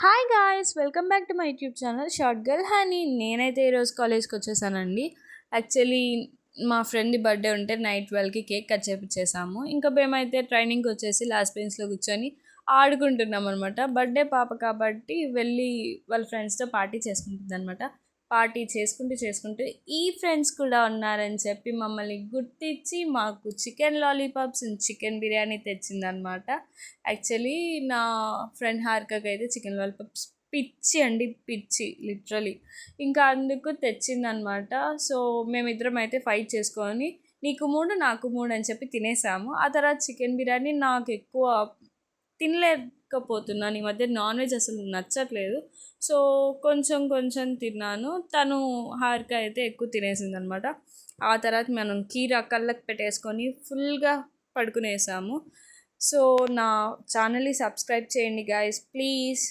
Hi guys, welcome back to my YouTube channel short girl honey. నేనైతే ఈరోజు కాలేజ్కి వచ్చేసానండి. యాక్చువల్లీ మా ఫ్రెండ్ బర్త్డే ఉంటే నైట్ 12కి కేక్ కట్ చేపించేసాము. ఇంకా మేమైతే ట్రైనింగ్కి వచ్చేసి లాస్ట్ బెంచ్లో కూర్చొని ఆడుకుంటున్నాం అనమాట. బర్త్డే పాప కాబట్టి వెళ్ళి వాళ్ళ ఫ్రెండ్స్తో పార్టీ చేసుకుంటుంది అనమాట. పార్టీ చేసుకుంటూ ఈ ఫ్రెండ్స్ కూడా ఉన్నారని చెప్పి మమ్మల్ని గుర్తించి మాకు chicken lollipops and chicken biryani తెచ్చిందనమాట. యాక్చువల్లీ నా ఫ్రెండ్ హారికకి అయితే చికెన్ లాలీపాప్స్ పిచ్చి అండి, పిచ్చి లిటరలీ. ఇంకా అందుకు తెచ్చిందనమాట. సో మేమిద్దరం అయితే ఫైట్ చేసుకొని నీకు 3 నాకు 3 అని చెప్పి తినేసాము. ఆ తర్వాత చికెన్ బిర్యానీ నాకు ఎక్కువ తినలేకపోతున్నాను. ఈ మధ్య నాన్ వెజ్ అసలు నచ్చట్లేదు. సో కొంచెం కొంచెం తిన్నాను. తను హారిక అయితే ఎక్కువ తినేసిందనమాట. ఆ తర్వాత మనం కీరా కళ్ళకి పెట్టేసుకొని ఫుల్గా పడుకునేసాము. సో నా ఛానల్ని సబ్స్క్రైబ్ చేయండి గాయస్, ప్లీజ్.